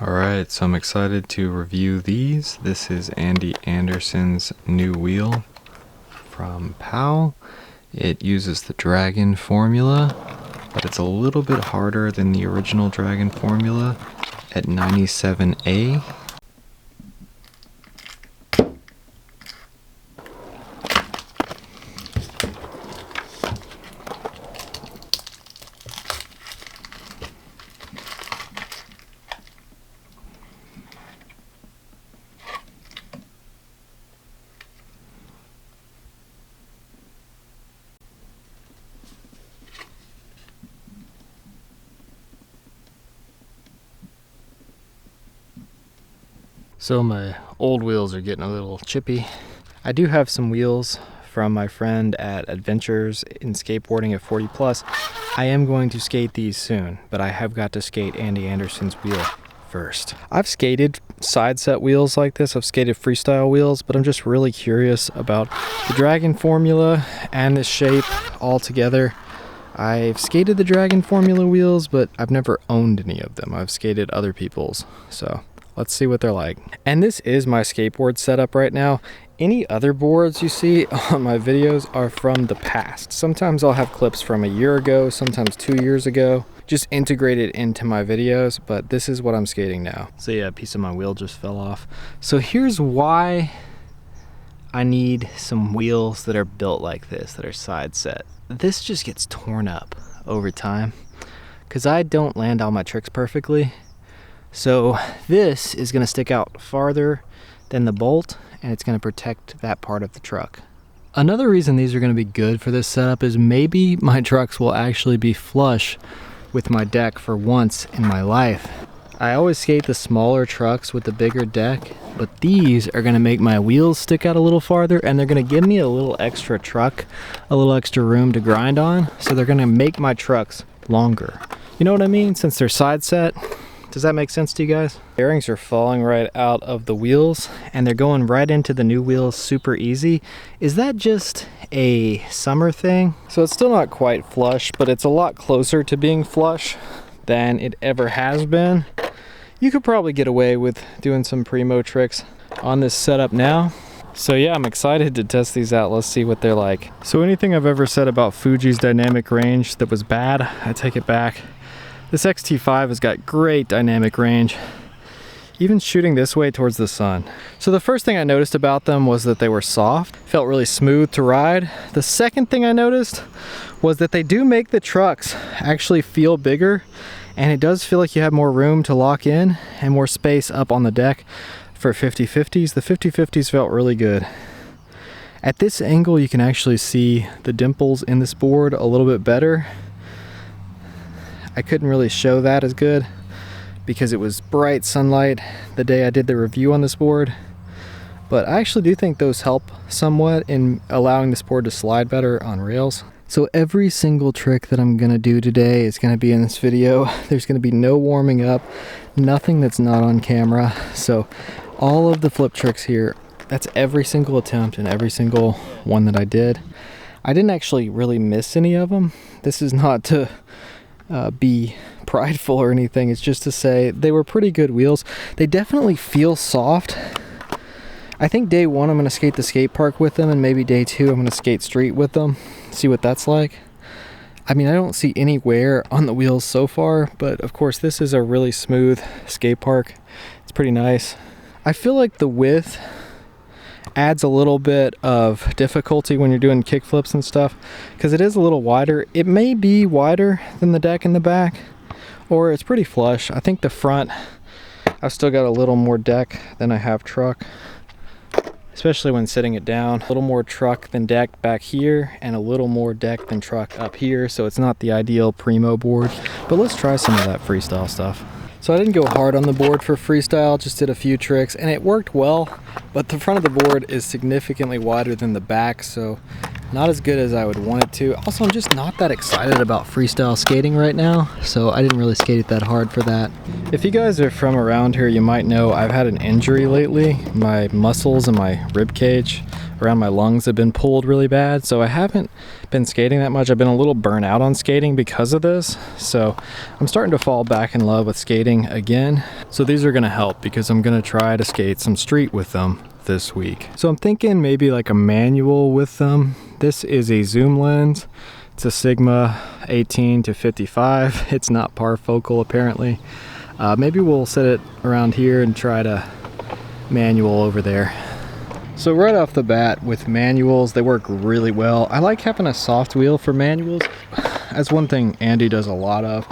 Alright, so I'm excited to review these. This is Andy Anderson's new wheel from Powell. It uses the Dragon formula, but it's a little bit harder than the original Dragon formula at 97A. So my old wheels are getting a little chippy. I do have some wheels from my friend at Adventures in Skateboarding at 40 Plus. I am going to skate these soon, but I have got to skate Andy Anderson's wheel first. I've skated side set wheels like this. I've skated freestyle wheels, but I'm just really curious about the Dragon formula and the shape all together. I've skated the Dragon formula wheels, but I've never owned any of them. I've skated other people's, so let's see what they're like. And this is my skateboard setup right now. Any other boards you see on my videos are from the past. Sometimes I'll have clips from a year ago, sometimes 2 years ago, just integrated into my videos, but this is what I'm skating now. So yeah, a piece of my wheel just fell off. So here's why I need some wheels that are built like this, that are side set. This just gets torn up over time because I don't land all my tricks perfectly. So this is going to stick out farther than the bolt, and it's going to protect that part of the truck. Another reason these are going to be good for this setup is maybe my trucks will actually be flush with my deck for once in my life. I always skate the smaller trucks with the bigger deck, but these are going to make my wheels stick out a little farther, and they're going to give me a little extra truck, a little extra room to grind on, so they're going to make my trucks longer. You know what I mean? Since they're side set. Does that make sense to you guys? Bearings are falling right out of the wheels and they're going right into the new wheels super easy. Is that just a summer thing? So it's still not quite flush, but it's a lot closer to being flush than it ever has been. You could probably get away with doing some primo tricks on this setup now. So yeah, I'm excited to test these out. Let's see what they're like. So anything I've ever said about Fuji's dynamic range that was bad, I take it back. This XT5 has got great dynamic range, even shooting this way towards the sun. So the first thing I noticed about them was that they were soft, felt really smooth to ride. The second thing I noticed was that they do make the trucks actually feel bigger, and it does feel like you have more room to lock in and more space up on the deck for 50/50s. The 50/50s felt really good. At this angle, you can actually see the dimples in this board a little bit better. I couldn't really show that as good because it was bright sunlight the day I did the review on this board, but I actually do think those help somewhat in allowing this board to slide better on rails. So every single trick that I'm gonna do today is gonna be in this video. There's gonna be no warming up, nothing that's not on camera. So all of the flip tricks here, that's every single attempt and every single one that I did. I didn't actually really miss any of them. This is not to be prideful or anything. It's just to say they were pretty good wheels. They definitely feel soft. I think day one I'm going to skate the skate park with them, and maybe day two I'm going to skate street with them, see what that's like. I mean, I don't see any wear on the wheels so far, but of course this is a really smooth skate park. It's pretty nice. I feel like the width adds a little bit of difficulty when you're doing kick flips and stuff because it is a little wider. It may be wider than the deck in the back, or it's pretty flush. I think the front, I've still got a little more deck than I have truck, especially when sitting it down. A little more truck than deck back here and a little more deck than truck up here, so it's not the ideal primo board, but let's try some of that freestyle stuff. So I didn't go hard on the board for freestyle, just did a few tricks, and it worked well, but the front of the board is significantly wider than the back, so Not as good as I would want it to. Also, I'm just not that excited about freestyle skating right now, so I didn't really skate it that hard for that. If you guys are from around here, you might know I've had an injury lately. My muscles and my rib cage around my lungs have been pulled really bad, so I haven't been skating that much. I've been a little burnt out on skating because of this, so I'm starting to fall back in love with skating again. So these are gonna help because I'm gonna try to skate some street with them this week. So I'm thinking maybe like a manual with them. This is a zoom lens. It's a Sigma 18 to 55. It's not parfocal apparently. Maybe we'll set it around here and try to manual over there. So right off the bat with manuals, they work really well. I like having a soft wheel for manuals. That's one thing Andy does a lot of.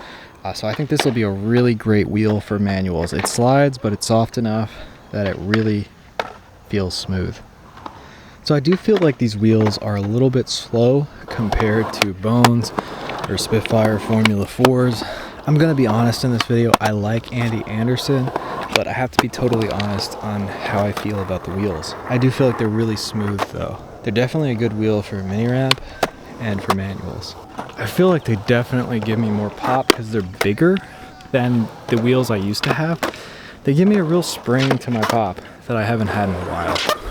So I think this will be a really great wheel for manuals. It slides, but it's soft enough that it really feels smooth. So I do feel like these wheels are a little bit slow compared to Bones or Spitfire Formula 4s. I'm gonna be honest in this video, I like Andy Anderson, but I have to be totally honest on how I feel about the wheels. I do feel like they're really smooth though. They're definitely a good wheel for mini ramp and for manuals. I feel like they definitely give me more pop because they're bigger than the wheels I used to have. They give me a real spring to my pop that I haven't had in a while.